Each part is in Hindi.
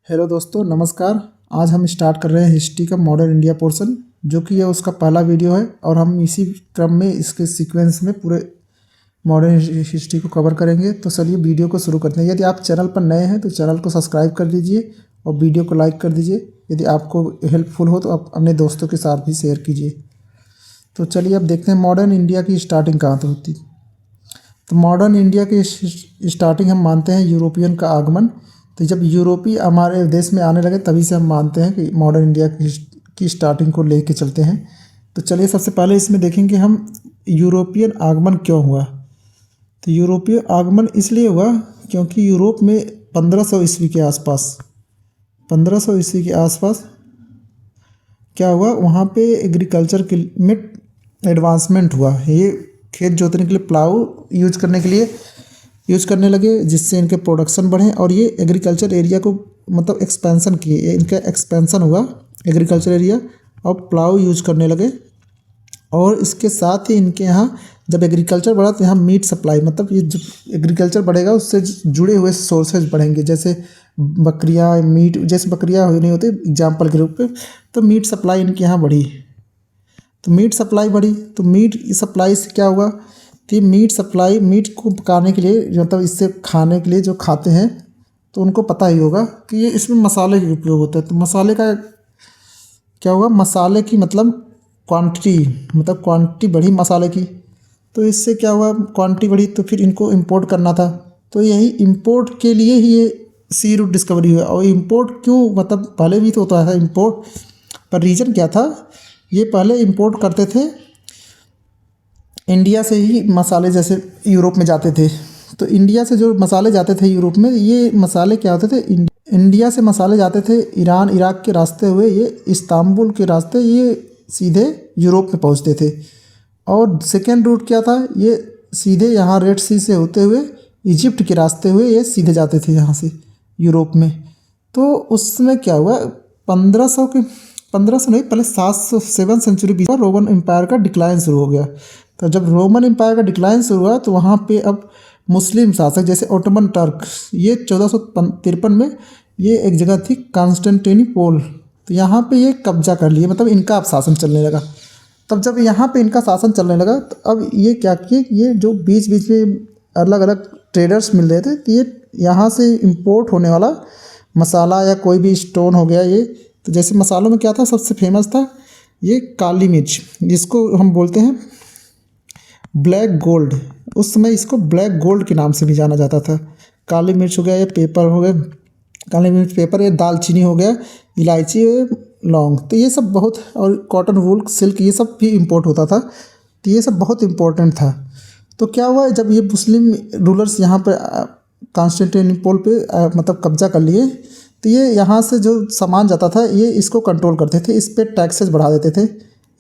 हेलो दोस्तों, नमस्कार। आज हम स्टार्ट कर रहे हैं हिस्ट्री का मॉडर्न इंडिया पोर्शन, जो कि यह उसका पहला वीडियो है और हम इसी क्रम में इसके सीक्वेंस में पूरे मॉडर्न हिस्ट्री को कवर करेंगे। तो चलिए वीडियो को शुरू करते हैं। यदि आप चैनल पर नए हैं तो चैनल को सब्सक्राइब कर दीजिए और वीडियो को लाइक कर दीजिए। यदि आपको हेल्पफुल हो तो आप अपने दोस्तों के साथ भी शेयर कीजिए। तो चलिए अब देखते हैं मॉडर्न इंडिया की स्टार्टिंग कहाँ से होती। तो मॉडर्न इंडिया की स्टार्टिंग हम मानते हैं यूरोपियन का आगमन। तो जब यूरोपीय हमारे देश में आने लगे तभी से हम मानते हैं कि मॉडर्न इंडिया की स्टार्टिंग को लेके चलते हैं। तो चलिए सबसे पहले इसमें देखेंगे हम यूरोपियन आगमन क्यों हुआ। तो यूरोपीय आगमन इसलिए हुआ क्योंकि यूरोप में 1500 ईस्वी के आसपास 1500 ईस्वी के आसपास क्या हुआ, वहाँ पे एग्रीकल्चर के में एडवांसमेंट हुआ। ये खेत जोतने के लिए प्लाऊ यूज करने लगे, जिससे इनके प्रोडक्शन बढ़े और ये एग्रीकल्चर एरिया को मतलब एक्सपेंसन किए। इनका एक्सपेंसन हुआ एग्रीकल्चर एरिया और प्लाऊ यूज करने लगे। और इसके साथ ही इनके यहाँ जब एग्रीकल्चर बढ़ा तो यहाँ मीट सप्लाई, मतलब ये जब एग्रीकल्चर बढ़ेगा उससे जुड़े हुए सोर्सेज बढ़ेंगे। जैसे बकरियाँ, मीट, जैसे बकरियाँ नहीं होती एग्जाम्पल के रूप में, तो मीट सप्लाई इनके यहाँ बढ़ी। तो मीट सप्लाई बढ़ी तो मीट सप्लाई से क्या हुआ कि मीट को पकाने के लिए, मतलब इससे खाने के लिए जो खाते हैं तो उनको पता ही होगा कि ये इसमें मसाले का उपयोग होता है। तो मसाले का क्या हुआ, मसाले की मतलब क्वांटिटी बढ़ी मसाले की। तो इससे क्या हुआ, क्वांटिटी बढ़ी तो फिर इनको इंपोर्ट करना था। तो यही इंपोर्ट के लिए ही ये सी रूट डिस्कवरी हुआ। और इंपोर्ट क्यों, मतलब पहले भी तो होता है इंपोर्ट, पर रीज़न क्या था, ये पहले इंपोर्ट करते थे इंडिया से ही मसाले, जैसे यूरोप में जाते थे। तो इंडिया से जो मसाले जाते थे यूरोप में, ये मसाले क्या होते थे, इंडिया से मसाले जाते थे ईरान इराक के रास्ते हुए, ये इस्तांबुल के रास्ते ये सीधे यूरोप में पहुंचते थे। और सेकेंड रूट क्या था, ये सीधे यहाँ रेड सी से होते हुए इजिप्ट के रास्ते हुए ये सीधे जाते थे यहाँ से यूरोप में। तो उसमें क्या हुआ, 1500 नहीं, पहले 707 सेंचुरी बीच रोमन एम्पायर का डिक्लाइन शुरू हो गया। तो जब रोमन एम्पायर का डिक्लाइन शुरू हुआ तो वहाँ पे अब मुस्लिम शासक जैसे ओटोमन टर्क, ये 1453 में ये एक जगह थी कॉन्स्टेंटिनोपल, तो यहाँ पे ये कब्जा कर लिए, मतलब इनका अब शासन चलने लगा। तब जब यहाँ पे इनका शासन चलने लगा तो अब ये क्या किए, ये जो बीच बीच में अलग अलग ट्रेडर्स मिल रहे थे, तो ये यहाँ से इम्पोर्ट होने वाला मसाला या कोई भी स्टोन हो गया ये। तो जैसे मसालों में क्या था, सबसे फेमस था ये काली मिर्च, जिसको हम बोलते हैं ब्लैक गोल्ड। उस समय इसको ब्लैक गोल्ड के नाम से भी जाना जाता था। काली मिर्च हो गया, ये पेपर हो गया, काली मिर्च पेपर, ये दालचीनी हो गया, इलायची, लौंग, तो ये सब बहुत, और कॉटन वूल सिल्क, ये सब भी इंपोर्ट होता था। तो ये सब बहुत इम्पोर्टेंट था। तो क्या हुआ, जब ये मुस्लिम रूलर्स यहाँ पर कॉन्स्टेंटिनोपल पे मतलब कब्जा कर लिए, तो ये यहाँ से जो सामान जाता था ये इसको कंट्रोल करते थे, इस पर टैक्सेस बढ़ा देते थे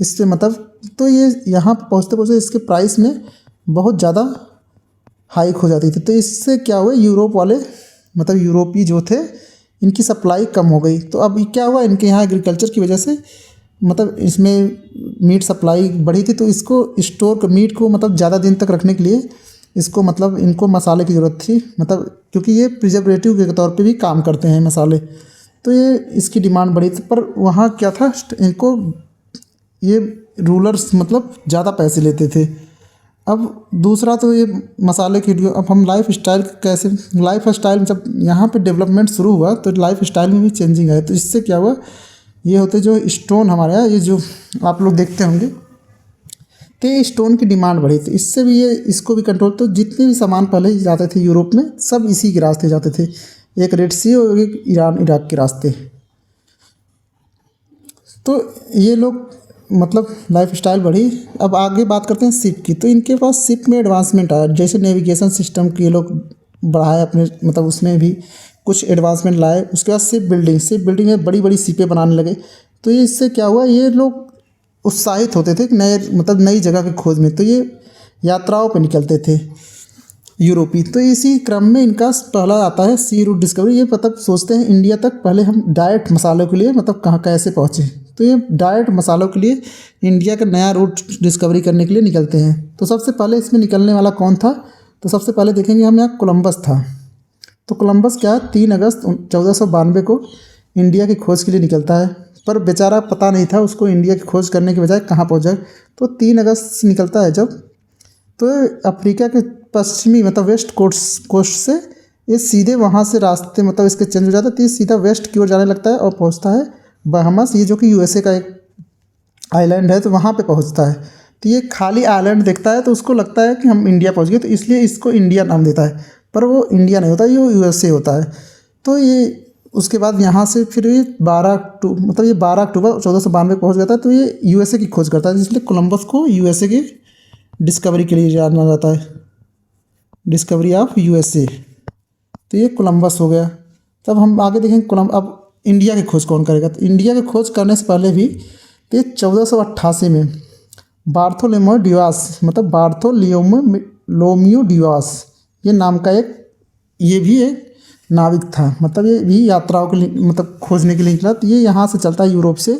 इससे, मतलब तो ये यहाँ पहुँचते पहुँचते इसके प्राइस में बहुत ज़्यादा हाइक हो जाती थी। तो इससे क्या हुआ, यूरोप वाले मतलब यूरोपी जो थे इनकी सप्लाई कम हो गई। तो अब क्या हुआ, इनके यहाँ एग्रीकल्चर की वजह से मतलब इसमें मीट सप्लाई बढ़ी थी। तो इसको मीट को मतलब ज़्यादा दिन तक रखने के लिए इसको मतलब इनको मसाले की ज़रूरत थी, मतलब क्योंकि ये प्रिजर्वेटिव के तौर पे भी काम करते हैं मसाले। तो ये इसकी डिमांड बढ़ी थी। पर वहाँ क्या था, इनको ये रूलर्स मतलब ज़्यादा पैसे लेते थे। अब दूसरा तो ये मसाले की, अब हम लाइफ स्टाइल जब यहाँ पे डेवलपमेंट शुरू हुआ तो लाइफ स्टाइल में भी चेंजिंग आया। तो इससे क्या हुआ, ये होते जो स्टोन हमारे यहाँ, ये जो आप लोग देखते होंगे, तो ये स्टोन की डिमांड बढ़ी। तो इससे भी ये इसको भी कंट्रोल, तो जितने भी सामान पहले जाते थे यूरोप में सब इसी के रास्ते जाते थे, एक रेड सी और एक ईरान इराक के रास्ते। तो ये लोग मतलब लाइफ स्टाइल बढ़ी। अब आगे बात करते हैं शिप की। तो इनके पास शिप में एडवांसमेंट आया, जैसे नेविगेशन सिस्टम के ये लोग बढ़ाए अपने, मतलब उसमें भी कुछ एडवांसमेंट लाए। उसके बाद शिप बिल्डिंग में बड़ी बड़ी शिपें बनाने लगे। तो ये इससे क्या हुआ, ये लोग उत्साहित होते थे नई जगह की खोज में। तो ये यात्राओं पर निकलते थे यूरोपी। तो इसी क्रम में इनका पहला आता है सी रूट डिस्कवरी। ये मतलब सोचते हैं इंडिया तक पहले हम डायरेक्ट मसालों के लिए मतलब कहाँ कैसे पहुँचे। तो ये डायरेक्ट मसालों के लिए इंडिया का नया रूट डिस्कवरी करने के लिए निकलते हैं। तो सबसे पहले इसमें निकलने वाला कौन था, तो सबसे पहले देखेंगे हम यहाँ कोलंबस था। तो कोलंबस क्या है 3 अगस्त 1492 को इंडिया की खोज के लिए निकलता है, पर बेचारा पता नहीं था उसको इंडिया की खोज करने के बजाय कहाँ पहुँच जाए। तो 3 अगस्त से निकलता है जब, तो अफ्रीका के पश्चिमी मतलब वेस्ट कोस्ट से ये सीधे वहाँ से रास्ते मतलब इसके चेंज हो जाता है, तो ये सीधा वेस्ट की ओर जाने लगता है और पहुँचता है बहामास, ये जो कि यूएसए का एक आइलैंड है, तो वहाँ पे पहुँचता है। तो ये खाली आइलैंड देखता है तो उसको लगता है कि हम इंडिया पहुँच गए, तो इसलिए इसको इंडिया नाम देता है, पर वो इंडिया नहीं होता, ये यूएसए होता है। तो ये उसके बाद यहाँ से फिर ये 12 अक्टूबर 1492 पहुँच जाता है, तो ये यूएसए की खोज करता है, इसलिए कोलंबस को यूएसए की डिस्कवरी के लिए जाना जाता है, डिस्कवरी ऑफ यूएसए। तो ये कोलंबस हो गया। तब हम आगे देखेंगे अब इंडिया की खोज कौन करेगा। तो इंडिया की खोज करने से पहले भी ये 1488 में बार्थोलोमेव डियास मतलब बार्थोलोम्यू डियास ये नाम का ये भी एक नाविक था, मतलब ये भी यात्राओं के लिए मतलब खोजने के लिए निकला। तो ये यहाँ से चलता है यूरोप से,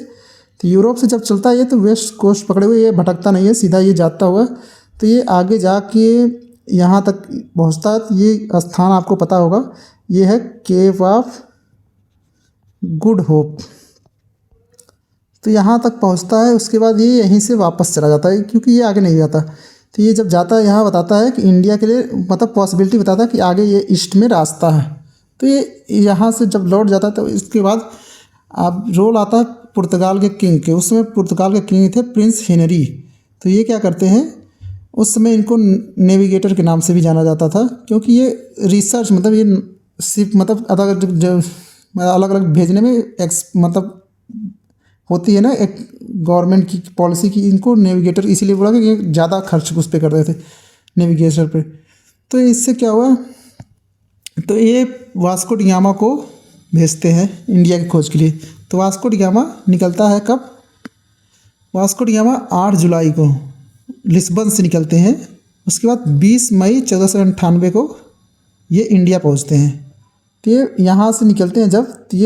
तो यूरोप से जब चलता है ये तो वेस्ट कोस्ट पकड़े हुए ये भटकता नहीं है, सीधा ये जाता हुआ तो ये आगे जाके यहाँ तक पहुँचता है। तो ये स्थान आपको पता होगा, ये है केव ऑफ गुड होप। तो यहाँ तक पहुँचता है, उसके बाद ये यहीं से वापस चला जाता है क्योंकि ये आगे नहीं जाता। तो ये जब जाता है यहाँ बताता है कि इंडिया के लिए मतलब पॉसिबिलिटी बताता है कि आगे ये ईस्ट में रास्ता है। तो ये यहाँ से जब लौट जाता है तो इसके बाद अब रोल आता है पुर्तगाल के किंग के। उस समय पुर्तगाल के किंग थे प्रिंस हेनरी। तो ये क्या करते हैं, उस समय इनको नेविगेटर के नाम से भी जाना जाता था, क्योंकि ये रिसर्च मतलब ये सिर्फ मतलब अलग अलग भेजने में मतलब होती है ना एक गवर्नमेंट की पॉलिसी की, इनको नेविगेटर इसीलिए बोला कि ये ज़्यादा खर्च उस पर कर रहे थे नेविगेशन पे। तो इससे क्या हुआ, तो ये वास्को डी गामा को भेजते हैं इंडिया की खोज के लिए। तो वास्को डी गामा निकलता है कब, वास्को डी गामा 8 जुलाई को लिस्बन से निकलते हैं। उसके बाद 20 मई 1498 को ये इंडिया पहुंचते हैं। तो ये यहाँ से निकलते हैं जब, तो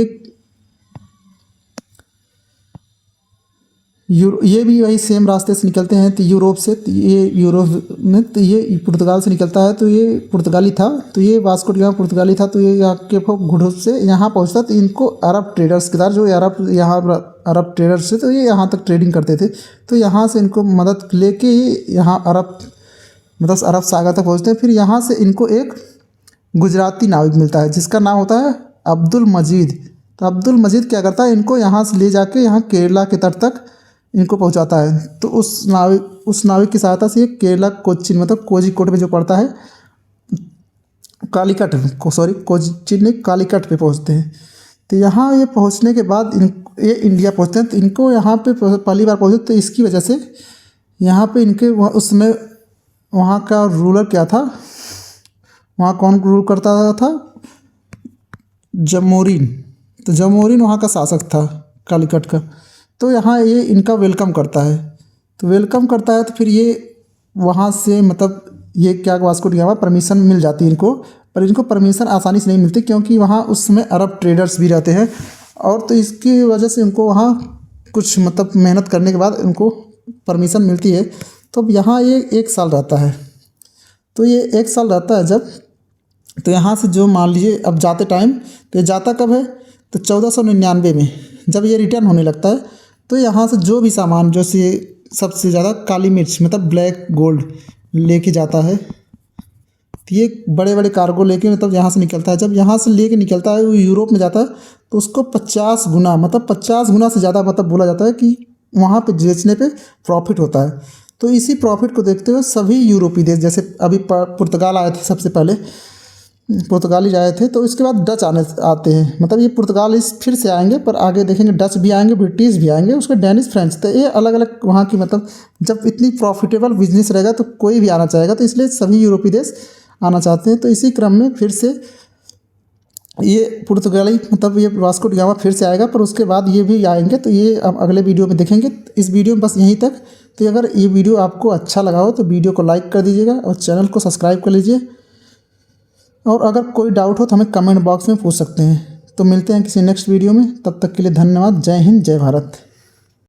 ये भी वही सेम रास्ते से निकलते हैं। तो यूरोप से, तो ये यूरोप में, तो ये पुर्तगाल से निकलता है, तो ये पुर्तगाली था, तो ये वास्को डी गामा पुर्तगाली था। तो ये यहाँ के घुड़ुप से यहाँ पहुँचता, तो इनको अरब ट्रेडर्स के द्वारा जो अरब ट्रेडर्स थे, तो ये यहाँ तक ट्रेडिंग करते थे। तो यहाँ से इनको मदद लेके यहाँ अरब सागर तक पहुँचते हैं। फिर यहाँ से इनको एक गुजराती नाविक मिलता है जिसका नाम होता है अब्दुल मजीद। तो अब्दुल मजीद क्या करता है, इनको यहाँ से ले जाके यहाँ केरला के तट तक इनको पहुंचाता है। तो उस नाविक की सहायता से ये केरला कोच्चिन मतलब कोझिकोड में जो पड़ता है कोच्चिन नहीं कालीकट पे पहुंचते हैं। तो यहाँ ये पहुंचने के बाद ये इंडिया पहुंचते हैं। तो इनको यहाँ पे पहली बार पहुंचे, तो इसकी वजह से यहाँ पे इनके उस समय वहाँ का रूलर क्या था, वहाँ कौन रूल करता था, जमोरिन। तो जमोरिन वहाँ का शासक था कालीकट का। तो यहाँ ये इनका वेलकम करता है। तो वेलकम करता है तो फिर ये वहाँ से मतलब ये क्या वास्को डी गामा परमिशन मिल जाती है इनको, पर इनको परमिशन आसानी से नहीं मिलती क्योंकि वहाँ उस समय अरब ट्रेडर्स भी रहते हैं। और तो इसकी वजह से इनको वहाँ कुछ मतलब मेहनत करने के बाद इनको परमिशन मिलती है। तो अब यहाँ ये 1 साल रहता है। तो ये 1 साल रहता है जब, तो यहाँ से जो मान लीजिए अब जाते टाइम, तो ये जाता कब है, तो 1499 में जब ये रिटर्न होने लगता है, तो यहाँ से जो भी सामान जो से सबसे ज़्यादा काली मिर्च मतलब ब्लैक गोल्ड लेके जाता है। तो ये बड़े बड़े कार्गो लेके मतलब यहाँ से निकलता है। जब यहाँ से लेके निकलता है वो यूरोप में जाता है, तो उसको 50 गुना मतलब 50 गुना से ज़्यादा मतलब बोला जाता है कि वहाँ पे बेचने पे प्रॉफिट होता है। तो इसी प्रॉफिट को देखते हुए सभी यूरोपीय देश, जैसे अभी पुर्तगाल आए थे सबसे पहले, पुर्तगाली आए थे, तो इसके बाद डच आते हैं। मतलब ये पुर्तगाल फिर से आएंगे, पर आगे देखेंगे डच भी आएंगे, ब्रिटिश भी आएंगे, उसके डेनिश, फ्रेंच। तो ये अलग अलग वहाँ की मतलब जब इतनी प्रॉफिटेबल बिजनेस रहेगा तो कोई भी आना चाहेगा, तो इसलिए सभी यूरोपीय देश आना चाहते हैं। तो इसी क्रम में फिर से ये पुर्तगाली मतलब ये वास्को डी गामा फिर से आएगा, पर उसके बाद ये भी आएंगे। तो ये अब अगले वीडियो में देखेंगे। इस वीडियो में बस यहीं तक। तो अगर ये वीडियो आपको अच्छा लगा हो तो वीडियो को लाइक कर दीजिएगा और चैनल को सब्सक्राइब कर लीजिए। और अगर कोई डाउट हो तो हमें कमेंट बॉक्स में पूछ सकते हैं। तो मिलते हैं किसी नेक्स्ट वीडियो में, तब तक के लिए धन्यवाद। जय हिंद, जय भारत।